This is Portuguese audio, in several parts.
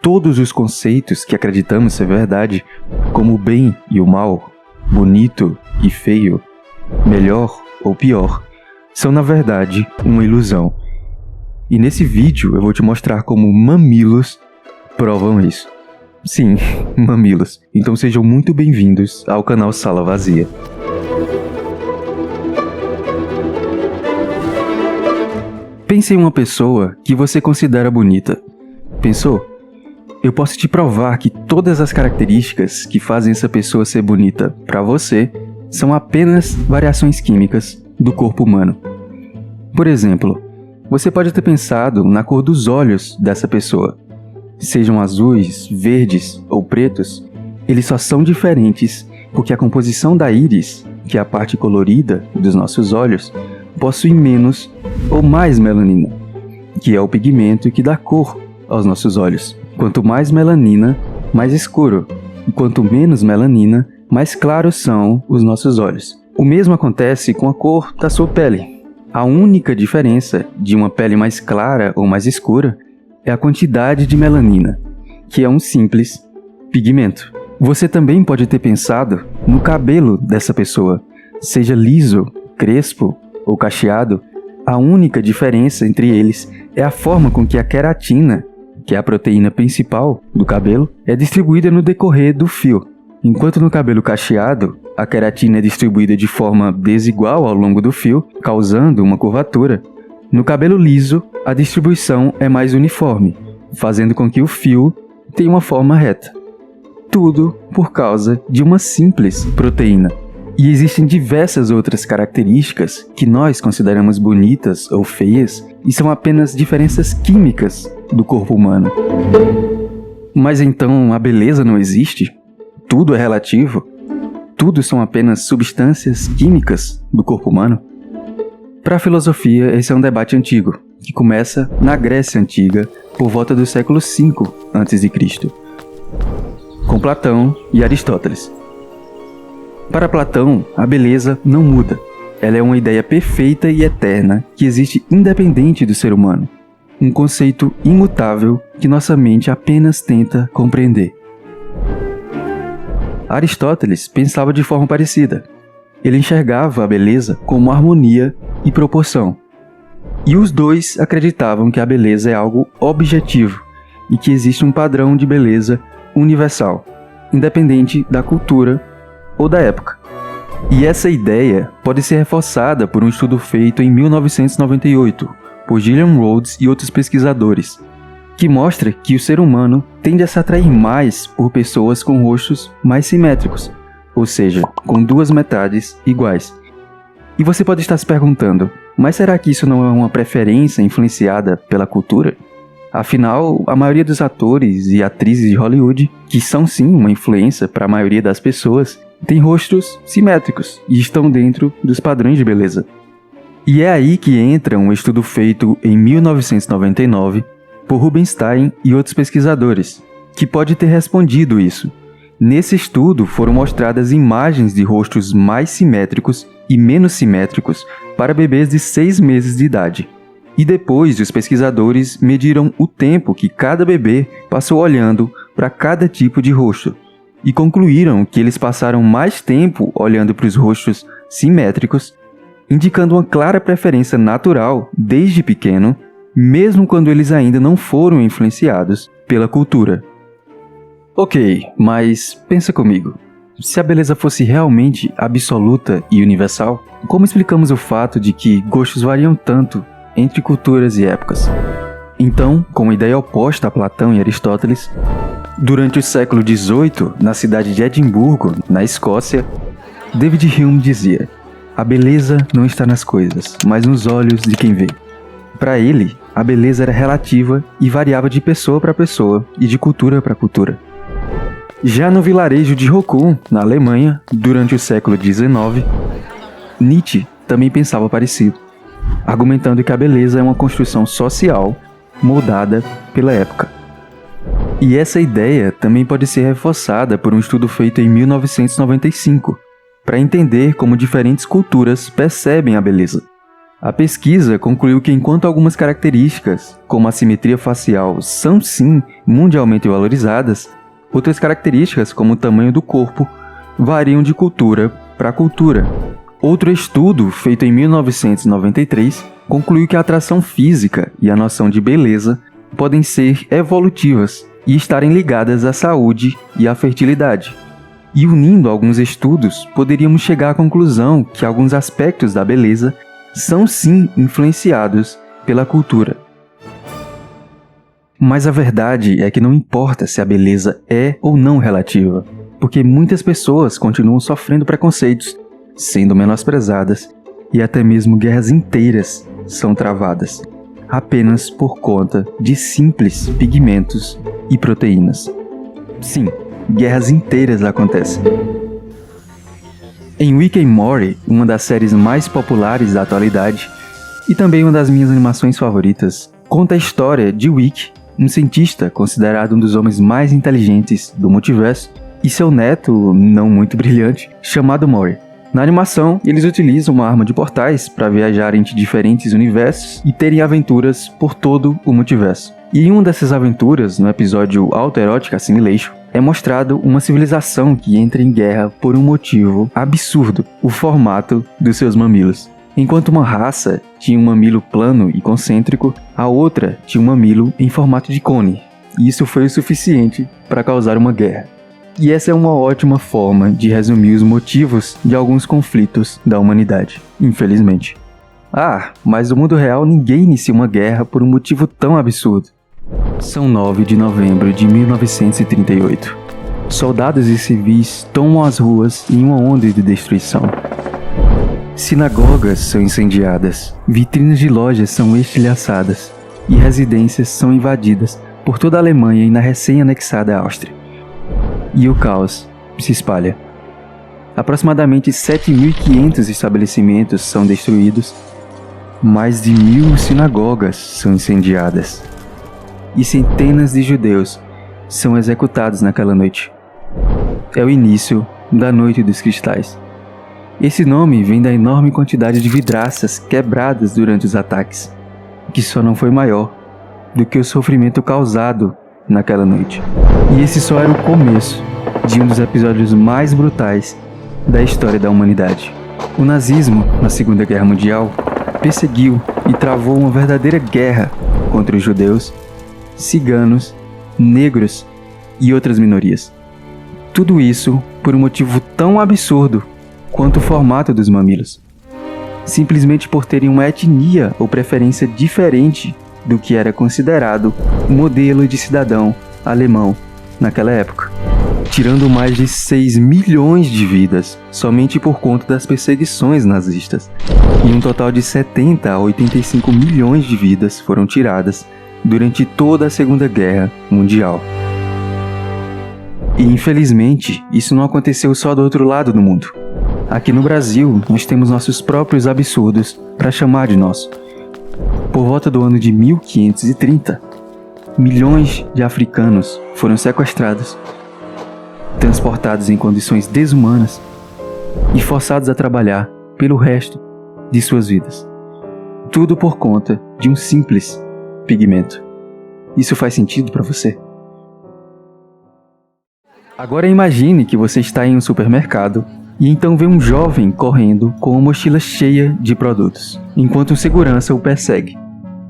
todos os conceitos que acreditamos ser verdade, como o bem e o mal, bonito e feio, melhor ou pior, são na verdade uma ilusão. E nesse vídeo eu vou te mostrar como mamilos provam isso. Sim, mamilos. Então sejam muito bem-vindos ao canal Sala Vazia. Pense em uma pessoa que você considera bonita. Pensou? Eu posso te provar que todas as características que fazem essa pessoa ser bonita para você são apenas variações químicas do corpo humano. Por exemplo, você pode ter pensado na cor dos olhos dessa pessoa. Sejam azuis, verdes ou pretos, eles só são diferentes porque a composição da íris, que é a parte colorida dos nossos olhos, possui menos ou mais melanina, que é o pigmento que dá cor aos nossos olhos. Quanto mais melanina, mais escuro, e quanto menos melanina, mais claros são os nossos olhos. O mesmo acontece com a cor da sua pele. A única diferença de uma pele mais clara ou mais escura é a quantidade de melanina, que é um simples pigmento. Você também pode ter pensado no cabelo dessa pessoa, seja liso, crespo ou cacheado. A única diferença entre eles é a forma com que a queratina, que é a proteína principal do cabelo, é distribuída no decorrer do fio. Enquanto no cabelo cacheado, a queratina é distribuída de forma desigual ao longo do fio, causando uma curvatura, no cabelo liso, a distribuição é mais uniforme, fazendo com que o fio tenha uma forma reta. Tudo por causa de uma simples proteína. E existem diversas outras características que nós consideramos bonitas ou feias e são apenas diferenças químicas do corpo humano. Mas então a beleza não existe? Tudo é relativo? Tudo são apenas substâncias químicas do corpo humano? Para a filosofia, esse é um debate antigo, que começa na Grécia Antiga por volta do século V a.C., com Platão e Aristóteles. Para Platão, a beleza não muda. Ela é uma ideia perfeita e eterna que existe independente do ser humano. Um conceito imutável que nossa mente apenas tenta compreender. Aristóteles pensava de forma parecida. Ele enxergava a beleza como harmonia e proporção. E os dois acreditavam que a beleza é algo objetivo e que existe um padrão de beleza universal, independente da cultura ou da época. E essa ideia pode ser reforçada por um estudo feito em 1998 por Gillian Rhodes e outros pesquisadores, que mostra que o ser humano tende a se atrair mais por pessoas com rostos mais simétricos, ou seja, com duas metades iguais. E você pode estar se perguntando, mas será que isso não é uma preferência influenciada pela cultura? Afinal, a maioria dos atores e atrizes de Hollywood, que são sim uma influência para a maioria das pessoas, têm rostos simétricos e estão dentro dos padrões de beleza. E é aí que entra um estudo feito em 1999 por Rubinstein e outros pesquisadores, que pode ter respondido isso. Nesse estudo foram mostradas imagens de rostos mais simétricos e menos simétricos para bebês de 6 meses de idade. E depois os pesquisadores mediram o tempo que cada bebê passou olhando para cada tipo de rosto, e concluíram que eles passaram mais tempo olhando para os rostos simétricos, indicando uma clara preferência natural desde pequeno, mesmo quando eles ainda não foram influenciados pela cultura. Ok, mas pensa comigo. Se a beleza fosse realmente absoluta e universal, como explicamos o fato de que gostos variam tanto entre culturas e épocas? Então, com uma ideia oposta a Platão e Aristóteles, durante o século XVIII, na cidade de Edimburgo, na Escócia, David Hume dizia: "A beleza não está nas coisas, mas nos olhos de quem vê." Para ele, a beleza era relativa e variava de pessoa para pessoa e de cultura para cultura. Já no vilarejo de Rokum, na Alemanha, durante o século XIX, Nietzsche também pensava parecido, argumentando que a beleza é uma construção social moldada pela época. E essa ideia também pode ser reforçada por um estudo feito em 1995, para entender como diferentes culturas percebem a beleza. A pesquisa concluiu que enquanto algumas características, como a simetria facial, são sim mundialmente valorizadas, outras características, como o tamanho do corpo, variam de cultura para cultura. Outro estudo, feito em 1993, concluiu que a atração física e a noção de beleza podem ser evolutivas e estarem ligadas à saúde e à fertilidade. E unindo alguns estudos, poderíamos chegar à conclusão que alguns aspectos da beleza são sim influenciados pela cultura. Mas a verdade é que não importa se a beleza é ou não relativa, porque muitas pessoas continuam sofrendo preconceitos, sendo menosprezadas, e até mesmo guerras inteiras são travadas, apenas por conta de simples pigmentos e proteínas. Sim, guerras inteiras acontecem. Em Rick and Morty, uma das séries mais populares da atualidade, e também uma das minhas animações favoritas, conta a história de Rick, um cientista considerado um dos homens mais inteligentes do multiverso, e seu neto, não muito brilhante, chamado Morty. Na animação, eles utilizam uma arma de portais para viajar entre diferentes universos e terem aventuras por todo o multiverso. E em uma dessas aventuras, no episódio Autoerotic Assimilation, é mostrado uma civilização que entra em guerra por um motivo absurdo: o formato dos seus mamilos. Enquanto uma raça tinha um mamilo plano e concêntrico, a outra tinha um mamilo em formato de cone. E isso foi o suficiente para causar uma guerra. E essa é uma ótima forma de resumir os motivos de alguns conflitos da humanidade, infelizmente. Mas no mundo real ninguém inicia uma guerra por um motivo tão absurdo. São 9 de novembro de 1938. Soldados e civis tomam as ruas em uma onda de destruição. Sinagogas são incendiadas, vitrinas de lojas são estilhaçadas e residências são invadidas por toda a Alemanha e na recém-anexada Áustria. E o caos se espalha. Aproximadamente 7.500 estabelecimentos são destruídos, mais de 1.000 sinagogas são incendiadas. E centenas de judeus são executados naquela noite. É o início da Noite dos Cristais. Esse nome vem da enorme quantidade de vidraças quebradas durante os ataques, que só não foi maior do que o sofrimento causado naquela noite. E esse só era o começo de um dos episódios mais brutais da história da humanidade. O nazismo, na Segunda Guerra Mundial, perseguiu e travou uma verdadeira guerra contra os judeus, ciganos, negros e outras minorias. Tudo isso por um motivo tão absurdo quanto o formato dos mamilos. Simplesmente por terem uma etnia ou preferência diferente do que era considerado o modelo de cidadão alemão naquela época, tirando mais de 6 milhões de vidas somente por conta das perseguições nazistas, e um total de 70 a 85 milhões de vidas foram tiradas durante toda a Segunda Guerra Mundial. E infelizmente, isso não aconteceu só do outro lado do mundo. Aqui no Brasil, nós temos nossos próprios absurdos para chamar de nosso. Por volta do ano de 1530, milhões de africanos foram sequestrados, transportados em condições desumanas e forçados a trabalhar pelo resto de suas vidas. Tudo por conta de um simples pigmento. Isso faz sentido para você? Agora imagine que você está em um supermercado e então vê um jovem correndo com uma mochila cheia de produtos, enquanto um segurança o persegue.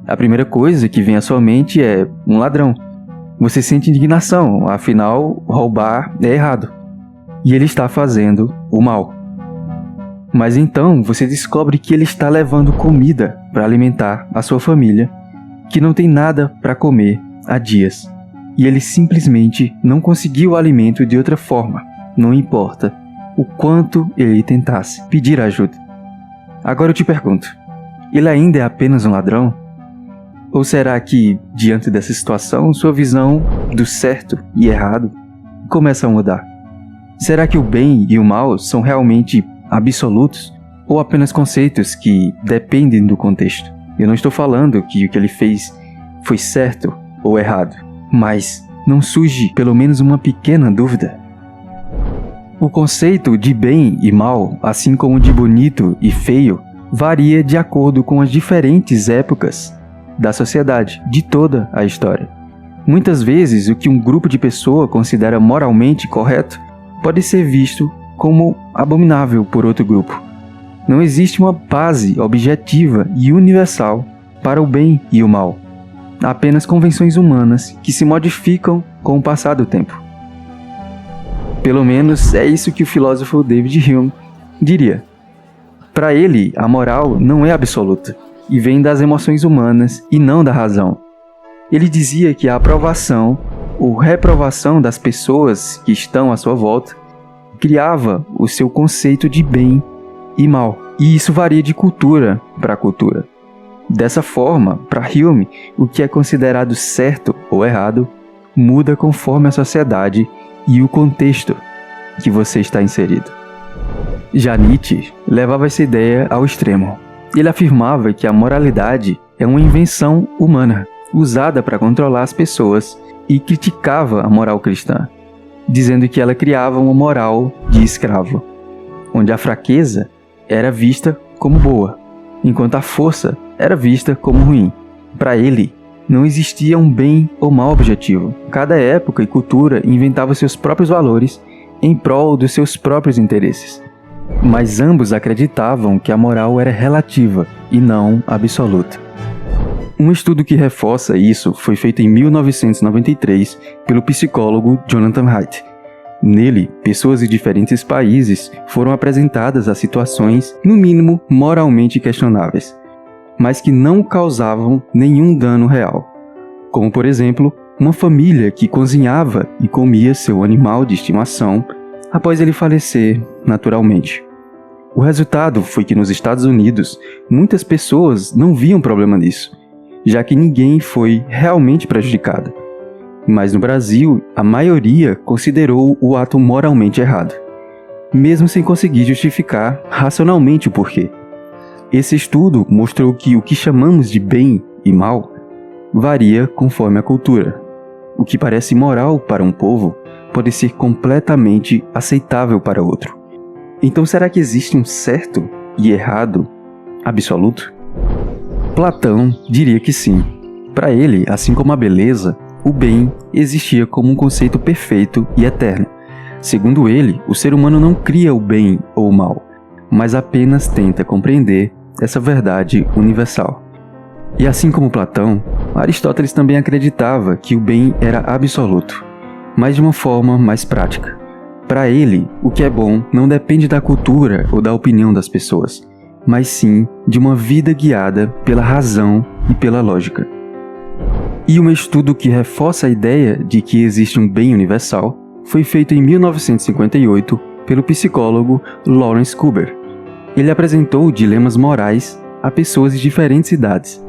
A primeira coisa que vem à sua mente é um ladrão. Você sente indignação, afinal, roubar é errado. E ele está fazendo o mal. Mas então você descobre que ele está levando comida para alimentar a sua família, que não tem nada para comer há dias. E ele simplesmente não conseguiu o alimento de outra forma, não importa o quanto ele tentasse pedir ajuda. Agora eu te pergunto, ele ainda é apenas um ladrão? Ou será que, diante dessa situação, sua visão do certo e errado começa a mudar? Será que o bem e o mal são realmente absolutos? Ou apenas conceitos que dependem do contexto? Eu não estou falando que o que ele fez foi certo ou errado, mas não surge pelo menos uma pequena dúvida? O conceito de bem e mal, assim como de bonito e feio, varia de acordo com as diferentes épocas da sociedade, de toda a história. Muitas vezes, o que um grupo de pessoas considera moralmente correto pode ser visto como abominável por outro grupo. Não existe uma base objetiva e universal para o bem e o mal. Há apenas convenções humanas que se modificam com o passar do tempo. Pelo menos é isso que o filósofo David Hume diria. Para ele, a moral não é absoluta e vem das emoções humanas e não da razão. Ele dizia que a aprovação ou reprovação das pessoas que estão à sua volta criava o seu conceito de bem e mal, e isso varia de cultura para cultura. Dessa forma, para Hume, o que é considerado certo ou errado muda conforme a sociedade e o contexto que você está inserido. Já Nietzsche levava essa ideia ao extremo. Ele afirmava que a moralidade é uma invenção humana, usada para controlar as pessoas, e criticava a moral cristã, dizendo que ela criava uma moral de escravo, onde a fraqueza era vista como boa, enquanto a força era vista como ruim. Para ele, não existia um bem ou mal objetivo. Cada época e cultura inventava seus próprios valores em prol dos seus próprios interesses. Mas ambos acreditavam que a moral era relativa e não absoluta. Um estudo que reforça isso foi feito em 1993 pelo psicólogo Jonathan Haidt. Nele, pessoas de diferentes países foram apresentadas a situações, no mínimo, moralmente questionáveis, mas que não causavam nenhum dano real. Como, por exemplo, uma família que cozinhava e comia seu animal de estimação após ele falecer naturalmente. O resultado foi que nos Estados Unidos, muitas pessoas não viam problema nisso, já que ninguém foi realmente prejudicado. Mas no Brasil, a maioria considerou o ato moralmente errado, mesmo sem conseguir justificar racionalmente o porquê. Esse estudo mostrou que o que chamamos de bem e mal varia conforme a cultura. O que parece imoral para um povo pode ser completamente aceitável para outro. Então, será que existe um certo e errado absoluto? Platão diria que sim. Para ele, assim como a beleza, o bem existia como um conceito perfeito e eterno. Segundo ele, o ser humano não cria o bem ou o mal, mas apenas tenta compreender essa verdade universal. E assim como Platão, Aristóteles também acreditava que o bem era absoluto, mas de uma forma mais prática. Para ele, o que é bom não depende da cultura ou da opinião das pessoas, mas sim de uma vida guiada pela razão e pela lógica. E um estudo que reforça a ideia de que existe um bem universal foi feito em 1958 pelo psicólogo Lawrence Kuber. Ele apresentou dilemas morais a pessoas de diferentes idades,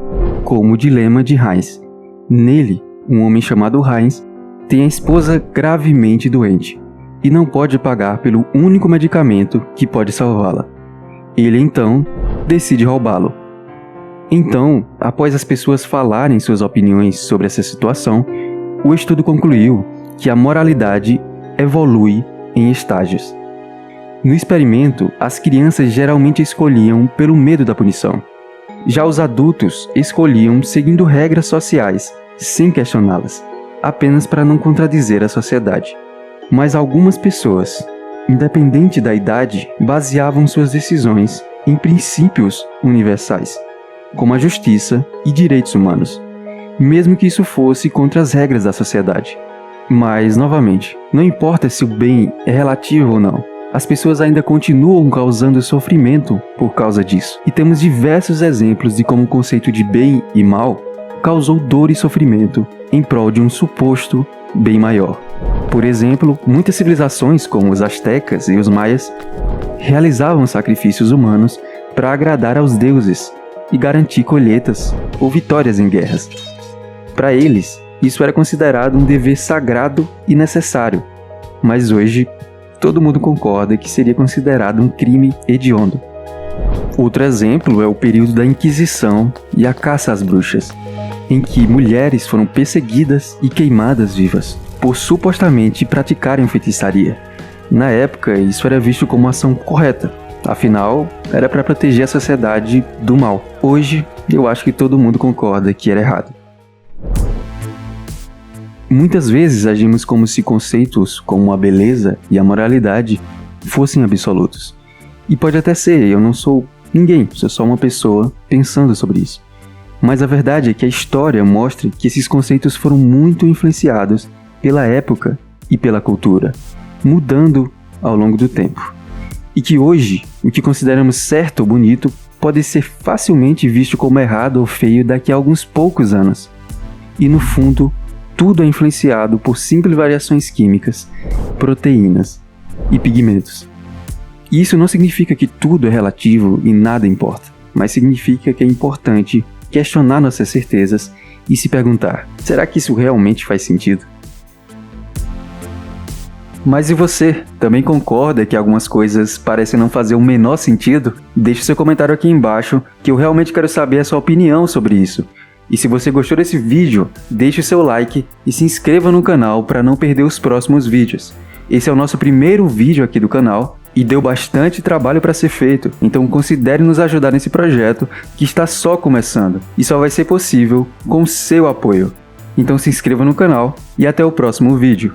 como o dilema de Heinz. Nele, um homem chamado Heinz tem a esposa gravemente doente e não pode pagar pelo único medicamento que pode salvá-la. Ele então decide roubá-lo. Então, após as pessoas falarem suas opiniões sobre essa situação, o estudo concluiu que a moralidade evolui em estágios. No experimento, as crianças geralmente escolhiam pelo medo da punição. Já os adultos escolhiam seguindo regras sociais, sem questioná-las, apenas para não contradizer a sociedade. Mas algumas pessoas, independente da idade, baseavam suas decisões em princípios universais, como a justiça e direitos humanos, mesmo que isso fosse contra as regras da sociedade. Mas, novamente, não importa se o bem é relativo ou não, as pessoas ainda continuam causando sofrimento por causa disso. E temos diversos exemplos de como o conceito de bem e mal causou dor e sofrimento em prol de um suposto bem maior. Por exemplo, muitas civilizações, como os astecas e os maias, realizavam sacrifícios humanos para agradar aos deuses e garantir colheitas ou vitórias em guerras. Para eles, isso era considerado um dever sagrado e necessário, mas hoje todo mundo concorda que seria considerado um crime hediondo. Outro exemplo é o período da Inquisição e a caça às bruxas, em que mulheres foram perseguidas e queimadas vivas por supostamente praticarem feitiçaria. Na época, isso era visto como uma ação correta, Afinal, era para proteger a sociedade do mal. Hoje, eu acho que todo mundo concorda que era errado. Muitas vezes agimos como se conceitos como a beleza e a moralidade fossem absolutos. E pode até ser, eu não sou ninguém, sou só uma pessoa pensando sobre isso. Mas a verdade é que a história mostra que esses conceitos foram muito influenciados pela época e pela cultura, mudando ao longo do tempo. E que hoje, o que consideramos certo ou bonito pode ser facilmente visto como errado ou feio daqui a alguns poucos anos. E no fundo, tudo é influenciado por simples variações químicas, proteínas e pigmentos. E isso não significa que tudo é relativo e nada importa, mas significa que é importante questionar nossas certezas e se perguntar: será que isso realmente faz sentido? Mas e você? Também concorda que algumas coisas parecem não fazer o menor sentido? Deixe seu comentário aqui embaixo que eu realmente quero saber a sua opinião sobre isso. E se você gostou desse vídeo, deixe o seu like e se inscreva no canal para não perder os próximos vídeos. Esse é o nosso primeiro vídeo aqui do canal e deu bastante trabalho para ser feito, então considere nos ajudar nesse projeto que está só começando e só vai ser possível com o seu apoio. Então se inscreva no canal e até o próximo vídeo.